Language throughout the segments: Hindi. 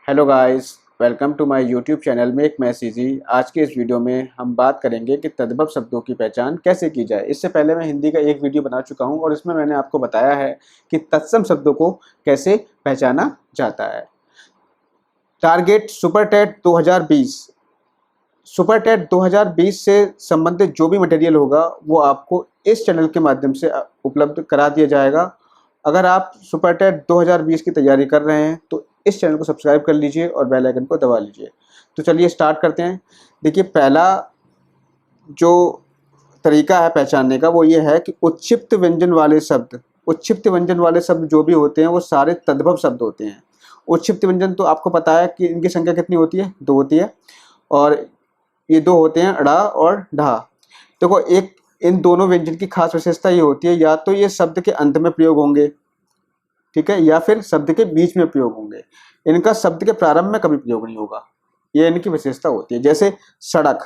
Hello guys, welcome to my YouTube channel make maths easy. आज के इस वीडियो में हम बात करेंगे कि तद्भव शब्दों की पहचान कैसे की जाए। इससे पहले मैं हिंदी का एक वीडियो बना चुका हूं और इसमें मैंने आपको बताया है कि तत्सम शब्दों को कैसे पहचाना जाता है। Target super TET 2020। Super TET 2020 से संबंधित जो भी मटेरियल होगा वो आपको इस चैनल के माध्यम से उपलब्ध करा दिया जाएगा। अगर आप सुपर टेट 2020 की तैयारी कर रहे हैं तो इस चैनल को सब्सक्राइब कर लीजिए और बेल आइकन को दबा लीजिए। तो चलिए स्टार्ट करते हैं। देखिए, पहला जो तरीका है पहचानने का वो ये है कि उच्छिप्त व्यंजन वाले शब्द जो भी होते हैं वो सारे तद्भव शब्द होते हैं। उच्छिप्त व्यंजन तो आपको पता है कि इनकी संख्या कितनी होती है, 2 होती है, और ये 2 होते हैं ड़ा और ढा। देखो, एक इन दोनों व्यंजन की खास विशेषता ये होती है, या तो ये शब्द के अंत में प्रयोग होंगे, ठीक है, या फिर शब्द के बीच में प्रयोग होंगे। इनका शब्द के प्रारंभ में कभी प्रयोग नहीं होगा। ये इनकी विशेषता होती है। जैसे सड़क,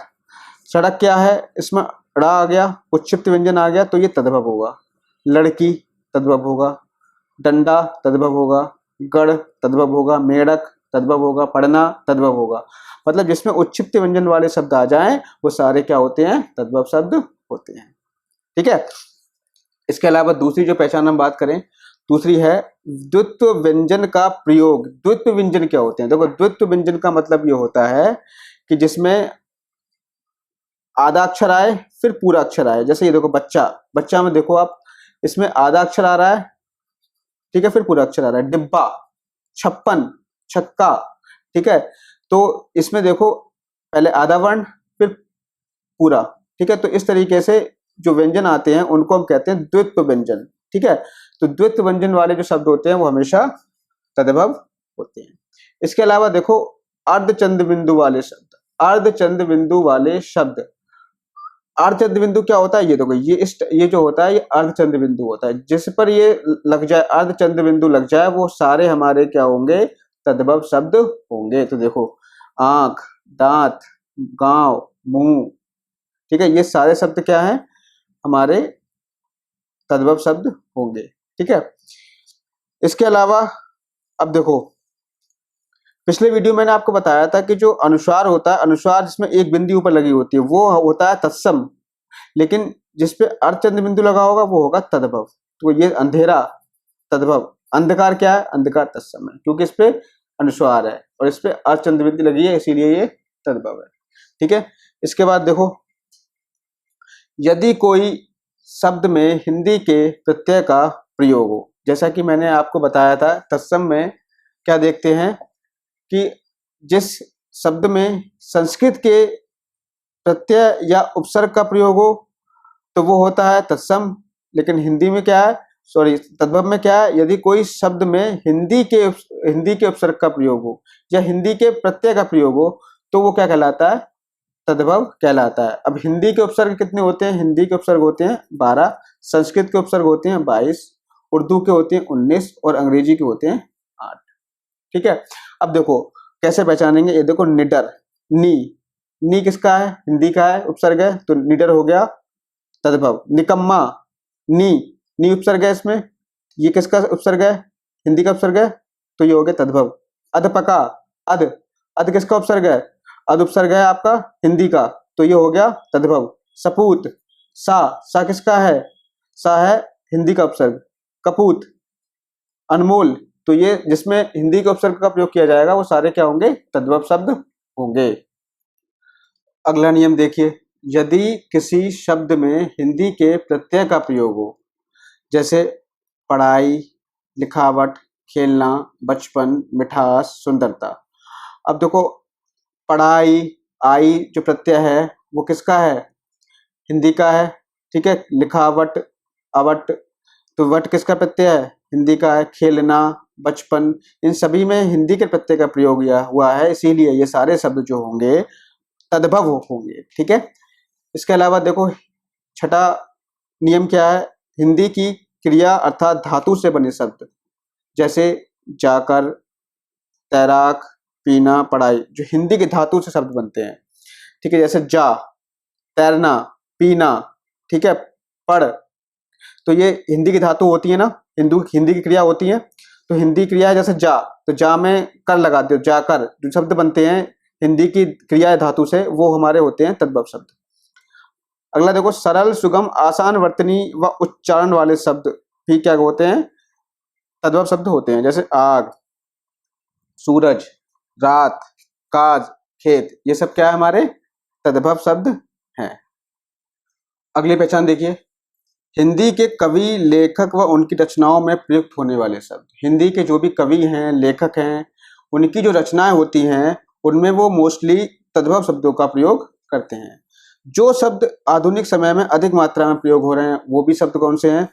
सड़क क्या है, इसमें ड़ा आ गया, उच्छिप्त व्यंजन आ गया तो ये तद्भव होगा। लड़की तद्भव होगा, डंडा तद्भव होगा, गढ़ तद्भव होगा, मेढक तद्भव होगा, पढ़ना तद्भव होगा। मतलब जिसमें उच्छिप्त व्यंजन वाले शब्द आ जाएं वो सारे क्या होते हैं, तद्भव शब्द होते हैं। ठीक है। इसके अलावा दूसरी जो पहचान हम बात करें, दूसरी है द्वित्व व्यंजन का प्रयोग। द्वित्व व्यंजन क्या होते हैं? देखो, द्वित्व व्यंजन का मतलब ये होता है कि जिसमें आधा अक्षर आए फिर पूरा अक्षर आए। जैसे ये देखो, बच्चा, बच्चा में देखो आप, इसमें आधा अक्षर आ रहा है, ठीक है, फिर पूरा अक्षर आ रहा है। डिब्बा, छप्पन, छक्का, ठीक है। तो इसमें देखो, पहले आधा वर्ण फिर पूरा, ठीक है। तो इस तरीके से जो व्यंजन आते हैं उनको हम कहते हैं द्वित्व व्यंजन, ठीक है। तो द्वित्व व्यंजन वाले जो शब्द होते हैं वो हमेशा तद्भव होते हैं। इसके अलावा देखो, अर्धचंद्र बिंदु वाले शब्द, अर्धचंद्र बिंदु वाले शब्द। अर्धचंद्र बिंदु क्या होता है? ये देखो, ये जो होता है ये अर्धचंद्र बिंदु होता है। जिस पर ये लग जाए, अर्धचंद्र बिंदु लग जाए, वो सारे हमारे क्या होंगे, तद्भव शब्द होंगे। तो देखो, आंख, दांत, गांव, मुंह, ठीक है, ये सारे शब्द क्या हैं, हमारे तद्भव शब्द होंगे, ठीक है। इसके अलावा अब देखो, पिछले वीडियो मैंने आपको बताया था कि जो अनुस्वार होता है, अनुस्वार जिसमें एक बिंदु ऊपर लगी होती है वो होता है तत्सम, लेकिन जिसपे अर्धचंद्र बिंदु लगा होगा वो होगा तद्भव। तो ये अंधेरा तद्भव, अंधकार क्या है, अंधकार तत्सम है, क्योंकि इस पे अनुस्वार है और इस पे अर्धचंद्र बिंदु लगी है, इसीलिए ये तद्भव है, ठीक है। इसके बाद देखो, यदि कोई शब्द में हिंदी के प्रत्यय का प्रयोग हो, जैसा कि मैंने आपको बताया था, तत्सम में क्या देखते हैं कि जिस शब्द में संस्कृत के प्रत्यय या उपसर्ग का प्रयोग हो तो वो होता है तत्सम। लेकिन हिंदी में क्या है, सॉरी, तद्भव में क्या है, यदि कोई शब्द में हिंदी के उपसर्ग का प्रयोग हो या हिंदी के प्रत्यय का प्रयोग हो तो वो क्या कहलाता है, तद्भव कहलाता है। अब हिंदी के उपसर्ग कितने होते हैं? हिंदी के उपसर्ग होते हैं 12, संस्कृत के उपसर्ग होते हैं 22, उर्दू के होते हैं 19 और अंग्रेजी के होते हैं 8, ठीक है। अब देखो कैसे पहचानेंगे, ये देखो, निडर, नी, नी किसका है, हिंदी का है, उपसर्ग है, तो निडर हो गया तद्भव। निकम्मा, नी, नी उपसर्ग है इसमें, ये किसका उपसर्ग है, हिंदी का उपसर्ग है, तो ये हो गया तद्भव। अधपका, अध, अध किसका उपसर्ग है, अध उपसर्ग है आपका हिंदी का, तो ये हो गया तद्भव। सपूत, सा, सा किसका है, सा है हिंदी का उपसर्ग। कपूत, अनमोल, तो ये जिसमें हिंदी के उपसर्ग का प्रयोग किया जाएगा वो सारे क्या होंगे, तद्भव शब्द होंगे। अगला नियम देखिए, यदि किसी शब्द में हिंदी के प्रत्यय का प्रयोग हो, जैसे पढ़ाई, लिखावट, खेलना, बचपन, मिठास, सुंदरता। अब देखो, पढ़ाई, आई जो प्रत्यय है वो किसका है, हिंदी का है, ठीक है। लिखावट, अवट, तो वट किसका प्रत्यय है, हिंदी का है। खेलना, बचपन, इन सभी में हिंदी के प्रत्यय का प्रयोग हुआ है, इसीलिए ये सारे शब्द जो होंगे तद्भव होंगे, ठीक है। इसके अलावा देखो, छठा नियम क्या है, हिंदी की क्रिया अर्थात धातु से बने शब्द, जैसे जाकर, तैराक, पीना, पढ़ाई, जो हिंदी के धातु से शब्द बनते हैं, ठीक है। जैसे जा, तैरना, पीना, ठीक है, पढ़, तो ये हिंदी की धातु होती है ना, हिंदी की क्रिया होती है, तो हिंदी क्रिया है जैसे जा, तो जा में कर लगाते हो, जाकर। जो शब्द बनते हैं हिंदी की क्रिया धातु से वो हमारे होते हैं तद्भव शब्द। अगला देखो, सरल, सुगम, आसान वर्तनी व उच्चारण वाले शब्द भी क्या होते हैं? तद्भव शब्द होते हैं। जैसे आग, सूरज, रात, काज, खेत, ये सब क्या है? हमारे तद्भव शब्द हैं। अगली पहचान देखिए, हिंदी के कवि, लेखक व उनकी रचनाओं में प्रयुक्त होने वाले शब्द। हिंदी के जो भी कवि हैं, लेखक हैं, उनकी जो रचनाएं होती हैं उनमें वो मोस्टली तद्भव शब्दों का प्रयोग करते हैं। जो शब्द आधुनिक समय में अधिक मात्रा में प्रयोग हो रहे हैं वो भी शब्द कौन से हैं?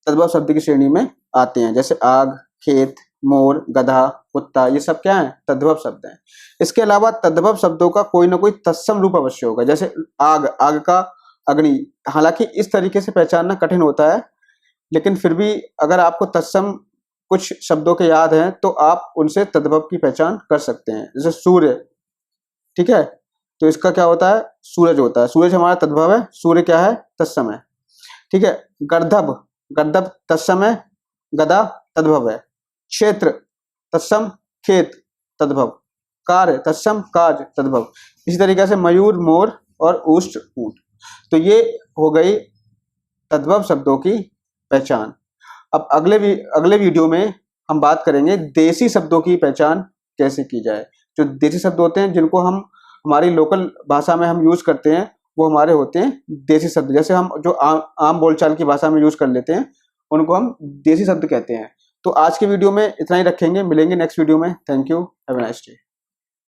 तद्भव शब्द की श्रेणी में आते हैं। जैसे आग, खेत, मोर, गधा, कुत्ता, ये सब क्या है? तद्भव शब्द हैं। इसके अलावा तद्भव शब्दों का कोई ना कोई तत्सम रूप अवश्य होगा। जैसे आग, आग का अग्नि। हालांकि इस तरीके से पहचानना कठिन होता है, लेकिन फिर भी अगर आपको तत्सम कुछ शब्दों के याद हैं तो आप उनसे तद्भव की पहचान कर सकते हैं। जैसे सूर्य, ठीक है, तो इसका क्या होता है? सूरज होता है। सूरज हमारा तद्भव है, सूर्य क्या है? तत्सम है। ठीक है। गर्दभ, गर्दभ तत्सम है, गदा तद्भव है। क्षेत्र तत्सम, खेत तद्भव। कार्य तत्सम, काज तद्भव। इसी तरीके से मयूर, मोर और ऊष्ट, ऊंट। तो ये हो गई तद्भव शब्दों की पहचान। अब अगले वीडियो में हम बात करेंगे देसी शब्दों की पहचान कैसे की जाए। जो देसी शब्द होते हैं जिनको हम हमारी लोकल भाषा में हम यूज करते हैं वो हमारे होते हैं देसी शब्द। जैसे हम जो आम बोलचाल की भाषा में यूज कर लेते हैं उनको हम देसी शब्द कहते हैं। तो आज के वीडियो में इतना ही रखेंगे, मिलेंगे नेक्स्ट वीडियो में। Thank you, have a nice day.